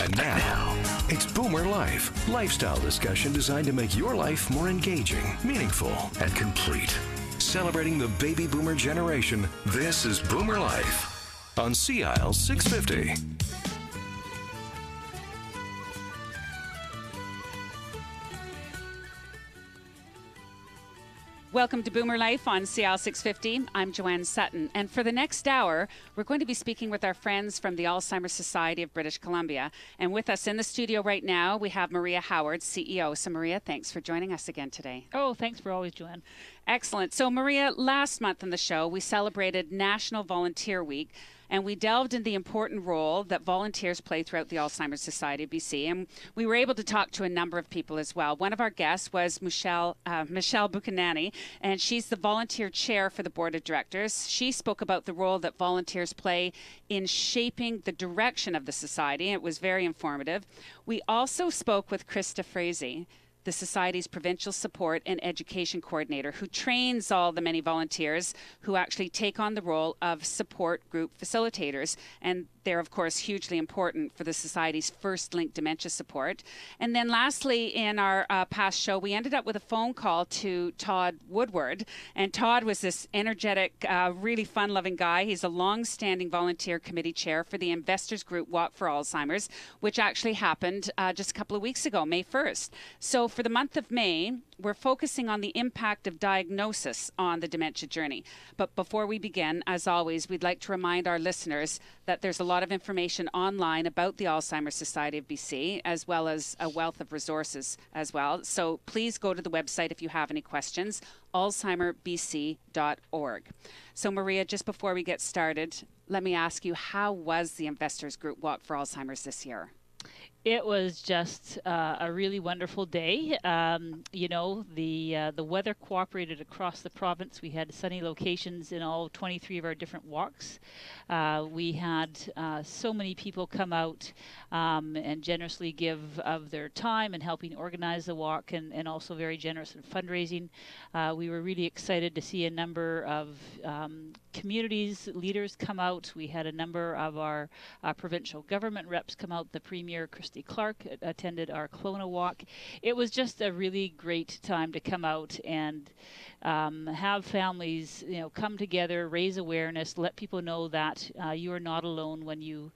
And now, it's BoomerLife, lifestyle discussion designed to make your life more engaging, meaningful, and complete. Celebrating the baby boomer generation, this is BoomerLife on CIL 650. Welcome to Boomer Life on CIL 650. I'm Joanne Sutton, and for the next hour, we're going to be speaking with our friends from the Alzheimer's Society of British Columbia. And with us in the studio right now, we have Maria Howard, CEO. So Maria, thanks for joining us again today. Oh, thanks for always, Joanne. Excellent. So Maria, last month on the show, we celebrated National Volunteer Week, and we delved into the important role that volunteers play throughout the Alzheimer's Society of BC. And we were able to talk to a number of people as well. One of our guests was Michelle Buchanani, and she's the volunteer chair for the board of directors. She spoke about the role that volunteers play in shaping the direction of the society. It was very informative. We also spoke with Krista Frazee, the Society's provincial support and education coordinator, who trains all the many volunteers who actually take on the role of support group facilitators. And they're, of course, hugely important for the Society's first link dementia support. And then lastly, in our past show, we ended up with a phone call to Todd Woodward. And Todd was this energetic, really fun-loving guy. He's a long-standing volunteer committee chair for the investors group Walk for Alzheimer's, which actually happened just a couple of weeks ago, May 1st. So for the month of May, we're focusing on the impact of diagnosis on the dementia journey. But before we begin, as always, we'd like to remind our listeners that there's a lot of information online about the Alzheimer's Society of BC, as well as a wealth of resources as well. So please go to the website if you have any questions, alzheimerbc.org. So Maria, just before we get started, let me ask you, how was the investors group Walk for Alzheimer's this year? It was just a really wonderful day. The weather cooperated across the province. We had sunny locations in all 23 of our different walks. We had so many people come out and generously give of their time in helping organize the walk, and also very generous in fundraising. We were really excited to see a number of communities, leaders come out. We had a number of our provincial government reps come out. The Premier, Christy Clark, attended our Kelowna walk. It was just a really great time to come out and have families, come together, raise awareness, let people know that you are not alone when you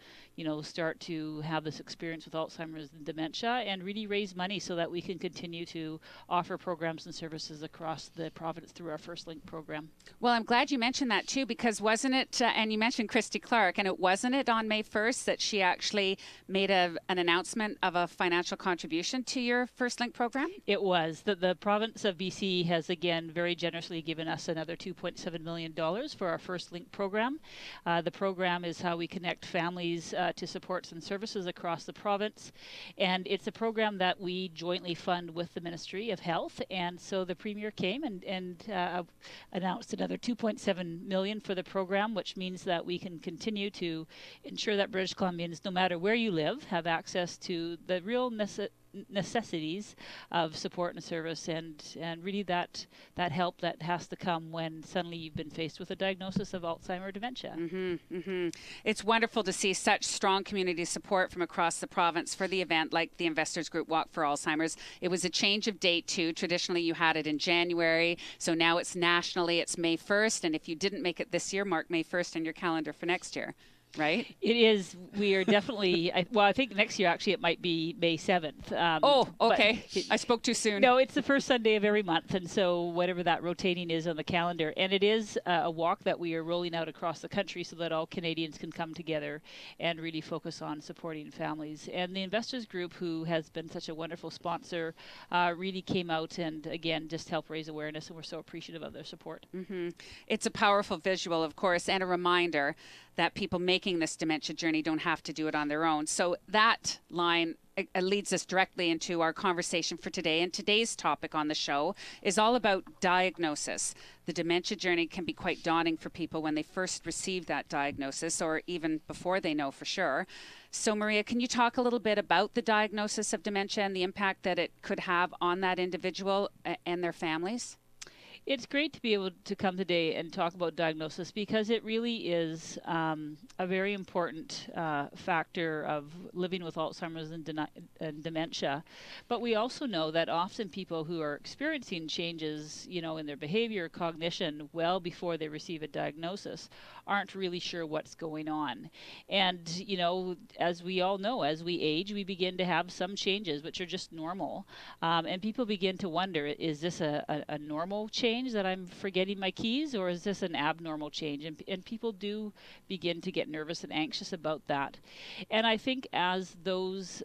start to have this experience with Alzheimer's and dementia, and really raise money so that we can continue to offer programs and services across the province through our First Link program. Well, I'm glad you mentioned that too, because wasn't it, and you mentioned Christy Clark, and wasn't it on May 1st that she actually made an announcement of a financial contribution to your First Link program? It was. The province of BC has again very generously given us another $2.7 million for our First Link program. The program is how we connect families to supports and services across the province, and it's a program that we jointly fund with the Ministry of Health. And so the Premier came and announced another $2.7 million for the program, which means that we can continue to ensure that British Columbians, no matter where you live, have access to the real necessities of support and service, and really that help that has to come when suddenly you've been faced with a diagnosis of Alzheimer's dementia. It's wonderful to see such strong community support from across the province for the event like the Investors Group Walk for Alzheimer's. It was a change of date too. Traditionally you had it in January, so now it's nationally, it's May 1st, and if you didn't make it this year, mark May 1st on your calendar for next year. Right? It is. We are definitely, I think next year actually it might be May 7th. Okay. I spoke too soon. No, it's the first Sunday of every month, and so whatever that rotating is on the calendar. And it is a walk that we are rolling out across the country so that all Canadians can come together and really focus on supporting families. And the Investors Group, who has been such a wonderful sponsor, really came out and, again, just helped raise awareness, and we're so appreciative of their support. It's a powerful visual, of course, and a reminder that people making this dementia journey don't have to do it on their own. So that line leads us directly into our conversation for today. And today's topic on the show is all about diagnosis. The dementia journey can be quite daunting for people when they first receive that diagnosis, or even before they know for sure. So Maria, can you talk a little bit about the diagnosis of dementia and the impact that it could have on that individual and their families? It's great to be able to come today and talk about diagnosis because it really is a very important factor of living with Alzheimer's and dementia. But we also know that often people who are experiencing changes, in their behavior or cognition well before they receive a diagnosis aren't really sure what's going on. And, as we all know, as we age, we begin to have some changes which are just normal. And people begin to wonder, is this a normal change that I'm forgetting my keys, or is this an abnormal change? And people do begin to get nervous and anxious about that. And I think as those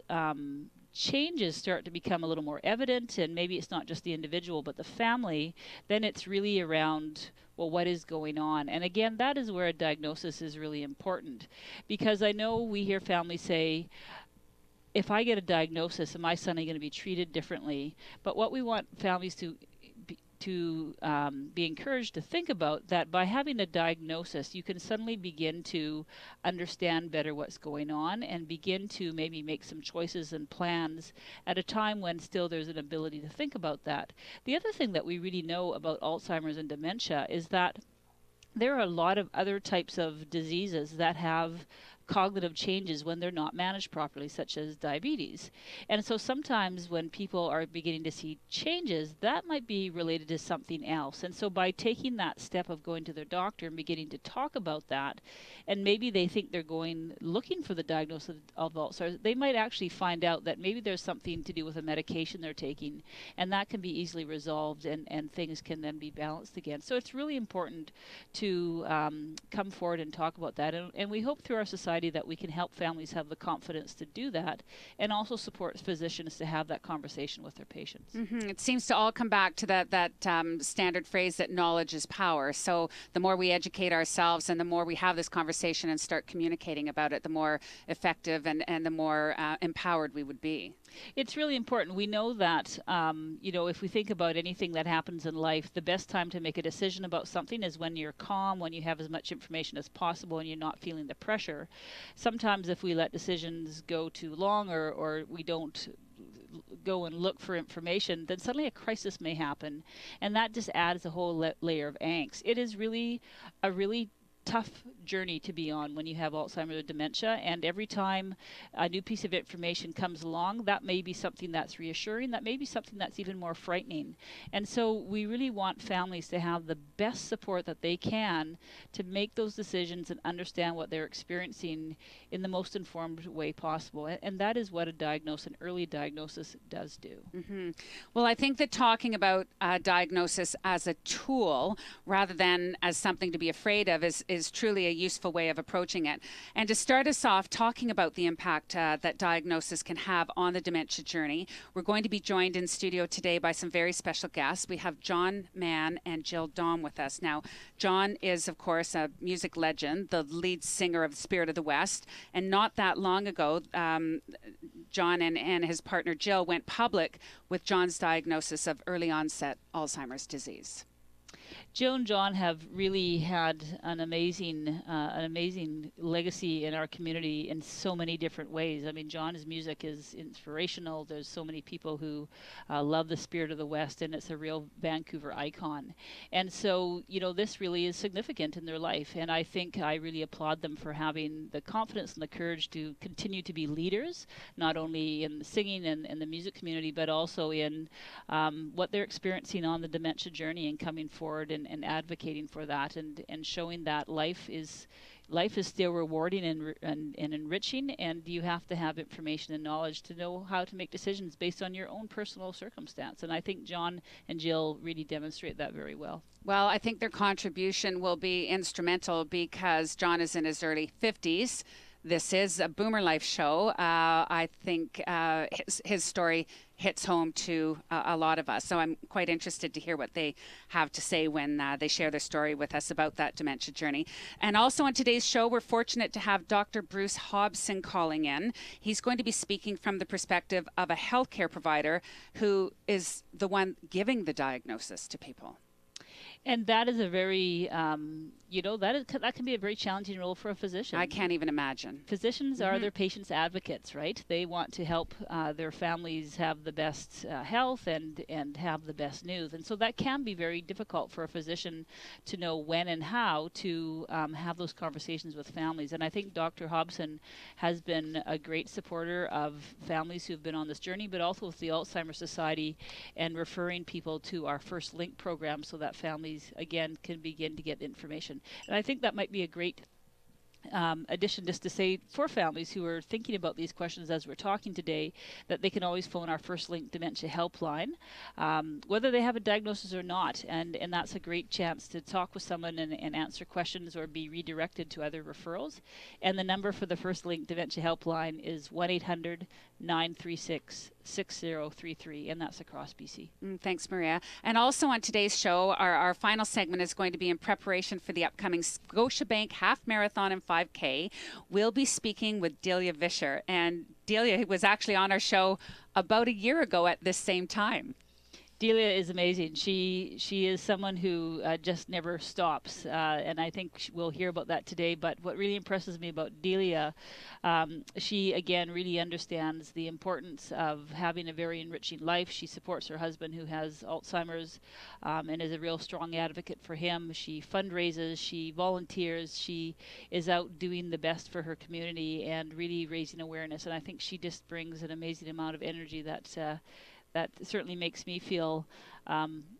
changes start to become a little more evident, and maybe it's not just the individual but the family, then it's really around, well, what is going on? And again, that is where a diagnosis is really important, because I know we hear families say, if I get a diagnosis, am I suddenly going to be treated differently? But what we want families to be encouraged to think about, that by having a diagnosis, you can suddenly begin to understand better what's going on and begin to maybe make some choices and plans at a time when still there's an ability to think about that. The other thing that we really know about Alzheimer's and dementia is that there are a lot of other types of diseases that have cognitive changes when they're not managed properly, such as diabetes. And so sometimes when people are beginning to see changes, that might be related to something else. And so by taking that step of going to their doctor and beginning to talk about that, and maybe they think they're looking for the diagnosis of Alzheimer's, they might actually find out that maybe there's something to do with a medication they're taking, and that can be easily resolved, and things can then be balanced again. So it's really important to come forward and talk about that. And we hope through our society that we can help families have the confidence to do that, and also support physicians to have that conversation with their patients. It seems to all come back to that standard phrase that knowledge is power. So the more we educate ourselves and the more we have this conversation and start communicating about it, the more effective and the more empowered we would be. It's really important. We know that, if we think about anything that happens in life, the best time to make a decision about something is when you're calm, when you have as much information as possible, and you're not feeling the pressure. Sometimes if we let decisions go too long, or we don't go and look for information, then suddenly a crisis may happen, and that just adds a whole layer of angst. It is really a really tough journey to be on when you have Alzheimer's or dementia, and every time a new piece of information comes along, that may be something that's reassuring, that may be something that's even more frightening. And so we really want families to have the best support that they can to make those decisions and understand what they're experiencing in the most informed way possible. And that is what an early diagnosis does do. Well, I think that talking about diagnosis as a tool rather than as something to be afraid of is truly a useful way of approaching it. And to start us off talking about the impact that diagnosis can have on the dementia journey, we're going to be joined in studio today by some very special guests. We have John Mann and Jill Daum with us. Now, John is, of course, a music legend, the lead singer of the Spirit of the West. And not that long ago, John and his partner Jill went public with John's diagnosis of early onset Alzheimer's disease. Jill and John have really had an amazing legacy in our community in so many different ways. I mean, John's music is inspirational. There's so many people who love the Spirit of the West, and it's a real Vancouver icon. And so, this really is significant in their life. And I think I really applaud them for having the confidence and the courage to continue to be leaders, not only in the singing and the music community, but also in what they're experiencing on the dementia journey, and coming forward and advocating for that, and showing that life is still rewarding and enriching, and you have to have information and knowledge to know how to make decisions based on your own personal circumstance. And I think John and Jill really demonstrate that very well. Well, I think their contribution will be instrumental because John is in his early 50s. This is a BoomerLife show. I think his story hits home to a lot of us. So I'm quite interested to hear what they have to say when they share their story with us about that dementia journey. And also on today's show, we're fortunate to have Dr. Bruce Hobson calling in. He's going to be speaking from the perspective of a healthcare provider who is the one giving the diagnosis to people. And that is a very, that can be a very challenging role for a physician. I can't even imagine. Physicians are their patients' advocates, right? They want to help their families have the best health and have the best news. And so that can be very difficult for a physician to know when and how to have those conversations with families. And I think Dr. Hobson has been a great supporter of families who've been on this journey, but also with the Alzheimer's Society, and referring people to our First Link program so that families, again, can begin to get information. And I think that might be a great addition just to say for families who are thinking about these questions as we're talking today, that they can always phone our First Link Dementia Helpline, whether they have a diagnosis or not. And that's a great chance to talk with someone and answer questions or be redirected to other referrals. And the number for the First Link Dementia Helpline is 1-800-936-6033, and that's across BC. Thanks, Maria. And also on today's show, our final segment is going to be in preparation for the upcoming Scotiabank Half Marathon and 5K. We'll be speaking with Delia Vischer. And Delia was actually on our show about a year ago at this same time. Delia is amazing. She is someone who just never stops, and I think we'll hear about that today. But what really impresses me about Delia, she again really understands the importance of having a very enriching life. She supports her husband who has Alzheimer's and is a real strong advocate for him. She fundraises, she volunteers, she is out doing the best for her community and really raising awareness. And I think she just brings an amazing amount of energy that certainly makes me feel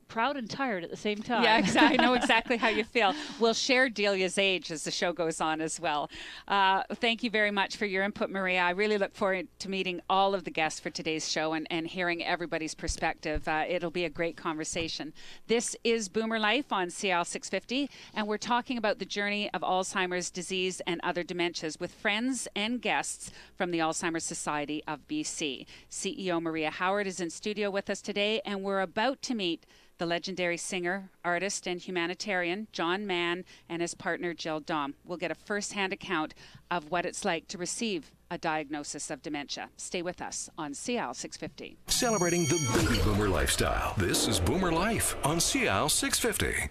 proud and tired at the same time. Yeah, exactly. I know exactly how you feel. We'll share Delia's age as the show goes on as well. Thank you very much for your input, Maria. I really look forward to meeting all of the guests for today's show and hearing everybody's perspective. It'll be a great conversation. This is Boomer Life on CL 650, and we're talking about the journey of Alzheimer's disease and other dementias with friends and guests from the Alzheimer's Society of BC. CEO Maria Howard is in studio with us today, and we're about to meet the legendary singer, artist, and humanitarian John Mann and his partner Jill Dom. We'll get a first-hand account of what it's like to receive a diagnosis of dementia. Stay with us on CL 650. Celebrating the baby boomer lifestyle. This is Boomer Life on CL 650.